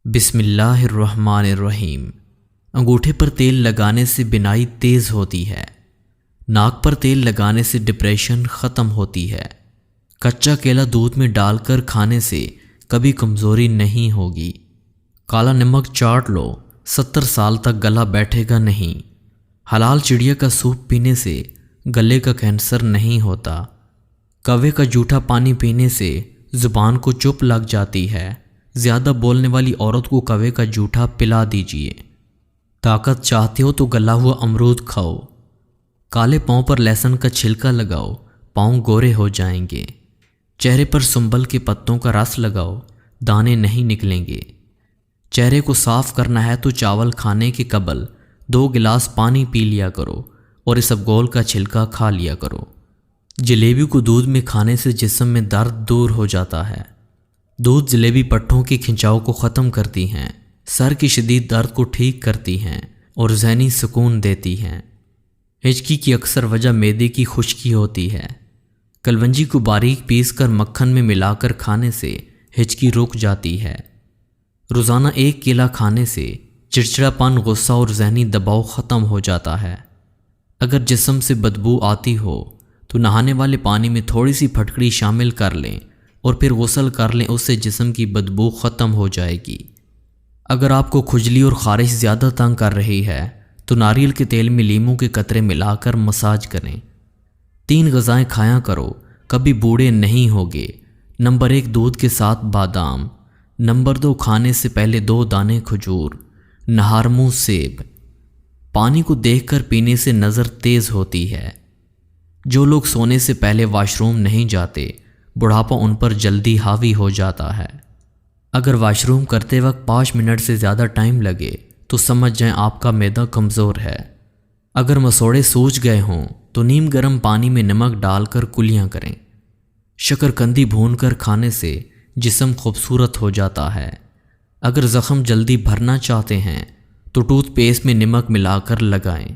بسم اللہ الرحمن الرحیم۔ انگوٹھے پر تیل لگانے سے بینائی تیز ہوتی ہے۔ ناک پر تیل لگانے سے ڈپریشن ختم ہوتی ہے۔ کچا کیلا دودھ میں ڈال کر کھانے سے کبھی کمزوری نہیں ہوگی۔ کالا نمک چاٹ لو، 70 سال تک گلا بیٹھے گا نہیں۔ حلال چڑیا کا سوپ پینے سے گلے کا کینسر نہیں ہوتا۔ کوے کا جھوٹا پانی پینے سے زبان کو چپ لگ جاتی ہے۔ زیادہ بولنے والی عورت کو کوے کا جھوٹا پلا دیجیے۔ طاقت چاہتے ہو تو گلا ہوا امرود کھاؤ۔ کالے پاؤں پر لہسن کا چھلکا لگاؤ، پاؤں گورے ہو جائیں گے۔ چہرے پر سنبل کے پتوں کا رس لگاؤ، دانے نہیں نکلیں گے۔ چہرے کو صاف کرنا ہے تو چاول کھانے کے قبل 2 گلاس پانی پی لیا کرو اور اسبگول کا چھلکا کھا لیا کرو۔ جلیبی کو دودھ میں کھانے سے جسم میں درد دور ہو جاتا ہے۔ دودھ جلیبی پٹھوں کے کھنچاؤ کو ختم کرتی ہیں، سر کی شدید درد کو ٹھیک کرتی ہیں اور ذہنی سکون دیتی ہیں۔ ہچکی کی اکثر وجہ معدے کی خشکی ہوتی ہے۔ کلونجی کو باریک پیس کر مکھن میں ملا کر کھانے سے ہچکی رک جاتی ہے۔ روزانہ 1 کیلا کھانے سے چڑچڑا پن، غصہ اور ذہنی دباؤ ختم ہو جاتا ہے۔ اگر جسم سے بدبو آتی ہو تو نہانے والے پانی میں تھوڑی سی پھٹکڑی شامل کر لیں اور پھر غسل کر لیں، اس سے جسم کی بدبو ختم ہو جائے گی۔ اگر آپ کو کھجلی اور خارش زیادہ تنگ کر رہی ہے تو ناریل کے تیل میں لیموں کے قطرے ملا کر مساج کریں۔ 3 غذائیں کھایا کرو، کبھی بوڑھے نہیں ہوگے۔ نمبر 1 دودھ کے ساتھ بادام۔ نمبر 2 کھانے سے پہلے 2 دانے کھجور۔ نہارمو سیب۔ پانی کو دیکھ کر پینے سے نظر تیز ہوتی ہے۔ جو لوگ سونے سے پہلے واش روم نہیں جاتے، بڑھاپا ان پر جلدی حاوی ہو جاتا ہے۔ اگر واش روم کرتے وقت 5 منٹ سے زیادہ ٹائم لگے تو سمجھ جائیں آپ کا معدہ کمزور ہے۔ اگر مسوڑے سوج گئے ہوں تو نیم گرم پانی میں نمک ڈال کر کلیاں کریں۔ شکرکندی بھون کر کھانے سے جسم خوبصورت ہو جاتا ہے۔ اگر زخم جلدی بھرنا چاہتے ہیں تو ٹوتھ پیسٹ میں نمک ملا کر لگائیں۔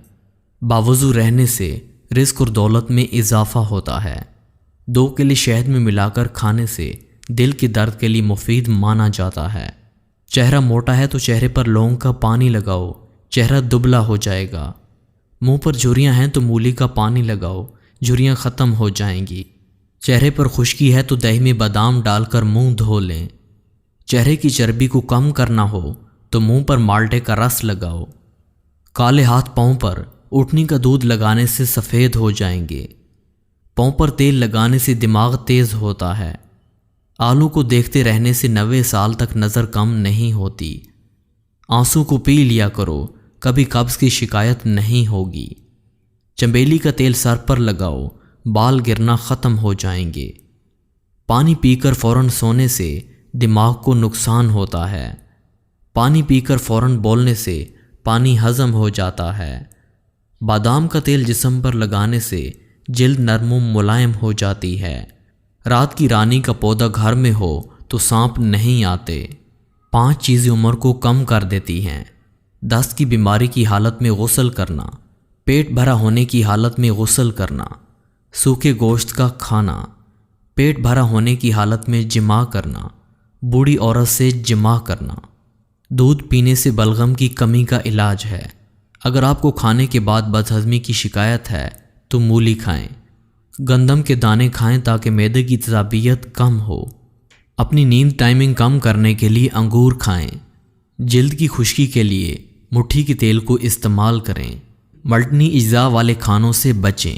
باوضو رہنے سے رزق اور دولت میں اضافہ ہوتا ہے۔ 2 کیلے شہد میں ملا کر کھانے سے دل کے درد کے لیے مفید مانا جاتا ہے۔ چہرہ موٹا ہے تو چہرے پر لونگ کا پانی لگاؤ، چہرہ دبلا ہو جائے گا۔ منہ پر جھریاں ہیں تو مولی کا پانی لگاؤ، جھریاں ختم ہو جائیں گی۔ چہرے پر خشکی ہے تو دہی میں بادام ڈال کر منہ دھو لیں۔ چہرے کی چربی کو کم کرنا ہو تو منہ پر مالٹے کا رس لگاؤ۔ کالے ہاتھ پاؤں پر اٹھنی کا دودھ لگانے سے سفید ہو جائیں گے۔ پاؤں پر تیل لگانے سے دماغ تیز ہوتا ہے۔ آلو کو دیکھتے رہنے سے 90 سال تک نظر کم نہیں ہوتی۔ آنسو کو پی لیا کرو، کبھی قبض کی شکایت نہیں ہوگی۔ چنبیلی کا تیل سر پر لگاؤ، بال گرنا ختم ہو جائیں گے۔ پانی پی کر فوراً سونے سے دماغ کو نقصان ہوتا ہے۔ پانی پی کر فوراً بولنے سے پانی ہضم ہو جاتا ہے۔ بادام کا تیل جسم پر لگانے سے جلد نرم و ملائم ہو جاتی ہے۔ رات کی رانی کا پودا گھر میں ہو تو سانپ نہیں آتے۔ 5 چیزیں عمر کو کم کر دیتی ہیں۔ دست کی بیماری کی حالت میں غسل کرنا، پیٹ بھرا ہونے کی حالت میں غسل کرنا، سوکھے گوشت کا کھانا، پیٹ بھرا ہونے کی حالت میں جماع کرنا، بوڑھی عورت سے جماع کرنا۔ دودھ پینے سے بلغم کی کمی کا علاج ہے۔ اگر آپ کو کھانے کے بعد بدہضمی کی شکایت ہے تو مولی کھائیں۔ گندم کے دانے کھائیں تاکہ معدے کی تیزابیت کم ہو۔ اپنی نیند ٹائمنگ کم کرنے کے لیے انگور کھائیں۔ جلد کی خشکی کے لیے مٹھی کے تیل کو استعمال کریں۔ ملٹنی اجزاء والے کھانوں سے بچیں۔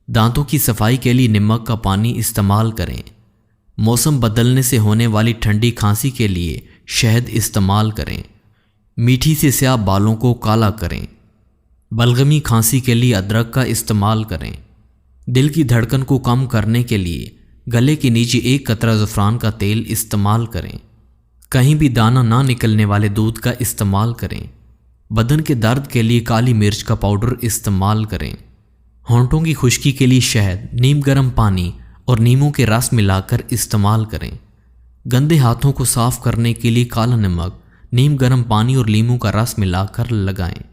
دانتوں کی صفائی کے لیے نمک کا پانی استعمال کریں۔ موسم بدلنے سے ہونے والی ٹھنڈی کھانسی کے لیے شہد استعمال کریں۔ میٹھی سے سیاہ بالوں کو کالا کریں۔ بلغمی کھانسی کے لیے ادرک کا استعمال کریں۔ دل کی دھڑکن کو کم کرنے کے لیے گلے کے نیچے 1 قطرہ زعفران کا تیل استعمال کریں۔ کہیں بھی دانہ نہ نکلنے والے دودھ کا استعمال کریں۔ بدن کے درد کے لیے کالی مرچ کا پاؤڈر استعمال کریں۔ ہونٹوں کی خشکی کے لیے شہد، نیم گرم پانی اور نیموں کے رس ملا کر استعمال کریں۔ گندے ہاتھوں کو صاف کرنے کے لیے کالا نمک، نیم گرم پانی اور لیموں کا رس ملا کر لگائیں۔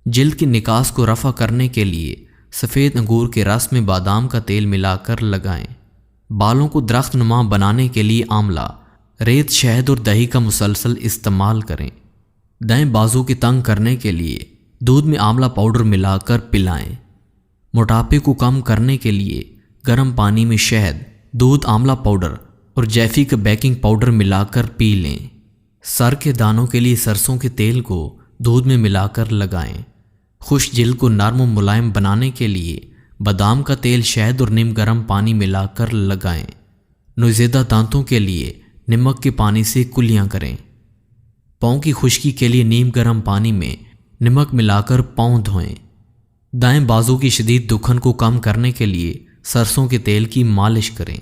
جلد کی نکاس کو رفع کرنے کے لیے سفید انگور کے رس میں بادام کا تیل ملا کر لگائیں۔ بالوں کو درخت نما بنانے کے لیے آملہ، ریت، شہد اور دہی کا مسلسل استعمال کریں۔ دائیں بازو کی تنگ کرنے کے لیے دودھ میں آملہ پاؤڈر ملا کر پلائیں۔ موٹاپے کو کم کرنے کے لیے گرم پانی میں شہد، دودھ، آملہ پاؤڈر اور جیفی کا بیکنگ پاؤڈر ملا کر پی لیں۔ سر کے دانوں کے لیے سرسوں کے تیل کو دودھ میں ملا کر لگائیں۔ خشک جلد کو نرم و ملائم بنانے کے لیے بادام کا تیل، شہد اور نیم گرم پانی ملا کر لگائیں۔ نوزیدہ دانتوں کے لیے نمک کے پانی سے کلیاں کریں۔ پاؤں کی خشکی کے لیے نیم گرم پانی میں نمک ملا کر پاؤں دھوئیں۔ دائیں بازو کی شدید دکھن کو کم کرنے کے لیے سرسوں کے تیل کی مالش کریں۔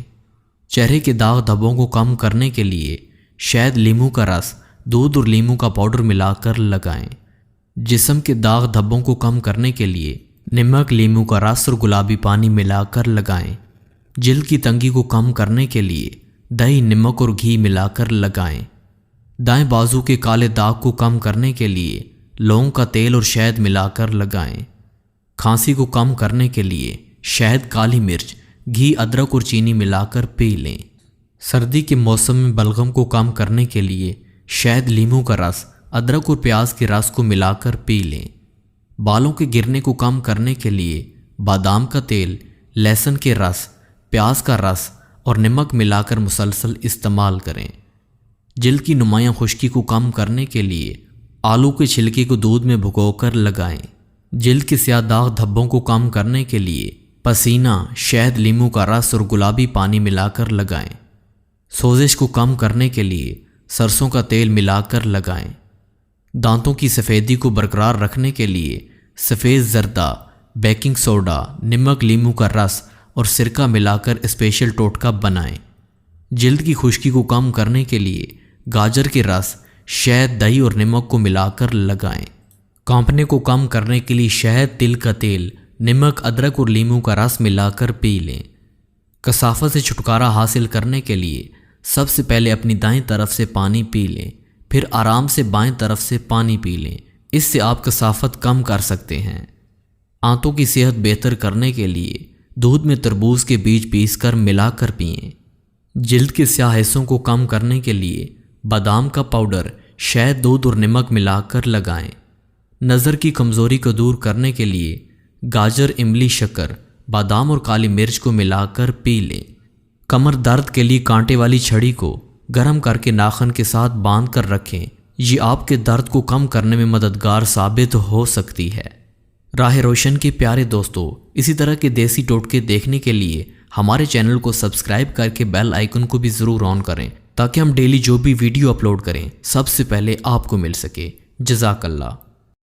چہرے کے داغ دھبوں کو کم کرنے کے لیے شہد، لیموں کا رس، دودھ اور لیموں کا پاؤڈر ملا کر لگائیں۔ جسم کے داغ دھبوں کو کم کرنے کے لیے نمک، لیموں کا رس اور گلابی پانی ملا کر لگائیں۔ جلد کی تنگی کو کم کرنے کے لیے دہی، نمک اور گھی ملا کر لگائیں۔ دائیں بازو کے کالے داغ کو کم کرنے کے لیے لونگ کا تیل اور شہد ملا کر لگائیں۔ کھانسی کو کم کرنے کے لیے شہد، کالی مرچ، گھی، ادرک اور چینی ملا کر پی لیں۔ سردی کے موسم میں بلغم کو کم کرنے کے لیے شہد، لیموں کا رس، ادرک اور پیاز کے رس کو ملا کر پی لیں۔ بالوں کے گرنے کو کم کرنے کے لیے بادام کا تیل، لہسن کے رس، پیاز کا رس اور نمک ملا کر مسلسل استعمال کریں۔ جلد کی نمایاں خشکی کو کم کرنے کے لیے آلو کے چھلکے کو دودھ میں بھگو کر لگائیں۔ جلد کے سیاہ داغ دھبوں کو کم کرنے کے لیے پسینہ، شہد، لیموں کا رس اور گلابی پانی ملا کر لگائیں۔ سوزش کو کم کرنے کے لیے سرسوں کا تیل ملا کر لگائیں۔ دانتوں کی سفیدی کو برقرار رکھنے کے لیے سفید زردہ، بیکنگ سوڈا، نمک، لیموں کا رس اور سرکہ ملا کر اسپیشل ٹوٹکا بنائیں۔ جلد کی خشکی کو کم کرنے کے لیے گاجر کے رس، شہد، دہی اور نمک کو ملا کر لگائیں۔ کانپنے کو کم کرنے کے لیے شہد، تل کا تیل، نمک، ادرک اور لیموں کا رس ملا کر پی لیں۔ کثافت سے چھٹکارا حاصل کرنے کے لیے سب سے پہلے اپنی دائیں طرف سے پانی پی لیں، پھر آرام سے بائیں طرف سے پانی پی لیں۔ اس سے آپ کثافت کم کر سکتے ہیں۔ آنتوں کی صحت بہتر کرنے کے لیے دودھ میں تربوز کے بیج پیس کر ملا کر پئیں۔ جلد کے سیاہ حصوں کو کم کرنے کے لیے بادام کا پاؤڈر، شہد، دودھ اور نمک ملا کر لگائیں۔ نظر کی کمزوری کو دور کرنے کے لیے گاجر، املی، شکر، بادام اور کالی مرچ کو ملا کر پی لیں۔ کمر درد کے لیے کانٹے والی چھڑی کو گرم کر کے ناخن کے ساتھ باندھ کر رکھیں۔ یہ آپ کے درد کو کم کرنے میں مددگار ثابت ہو سکتی ہے۔ راہ روشن کے پیارے دوستو، اسی طرح کے دیسی ٹوٹکے دیکھنے کے لیے ہمارے چینل کو سبسکرائب کر کے بیل آئیکن کو بھی ضرور آن کریں تاکہ ہم ڈیلی جو بھی ویڈیو اپلوڈ کریں سب سے پہلے آپ کو مل سکے۔ جزاک اللہ۔